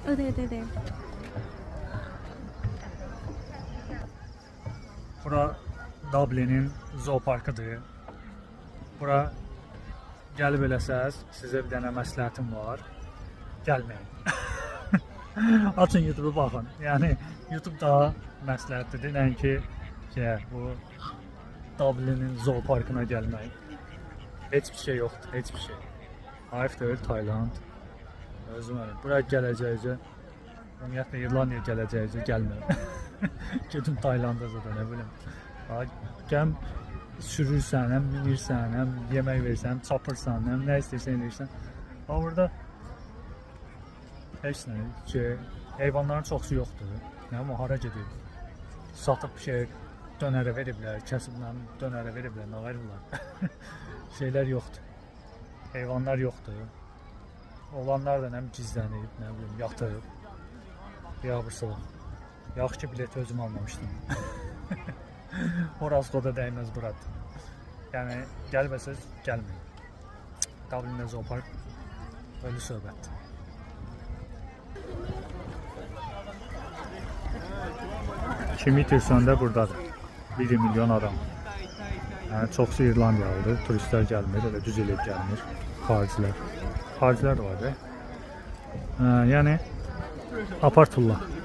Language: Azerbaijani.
对。Bura Dublin'in zooparkıdır. Bura gəlib eləsəz, sizə bir dənə məsləhətim var. Gəlməyin. Açın YouTube'u baxın. Yəni YouTube daha məsləhətlidir, nəinki bu Dublin'in zooparkına gəlmək. Heç bir şey yoxdur, heç bir şey. Hayf deyil, Tayland. Özüm öyle. Buraya gələcəyicə, ümumiyyətlə İrlandiyaya gələcəyicə gəlmirəm. Gedim Tayland'a zaten, ne bileyim. Gəm sürürsən, həm minirsən, həm yemək versən, çapırsan, həm nə istəyirsən edirsən. Burada heç nə ki, heyvanların çoxsu yoxdur. Nə o hara gedir? Satıb şey dönərə veriblər, kəsib dönərə veriblər, nə verirlər. Şeylər yoxdur. Heyvanlar yoxdur. Olanlar da nə gizlənib, nə bilim, yatıb. Yağırsa. Yaxşı ki bileti özüm almamışdım. Oraskoda değmez burada. Yani gəlməsəz gəlməyin. Dublin'de zoopark öyle söhbət. Kim itirsən də buradadır. 1 milyon adam. Yani çoxsu İrlandiyalıdır. Turistler gəlmir, öyle düz eləyib gəlmir. Xaricilər. Xaricilər də var. Yəni apartırlar.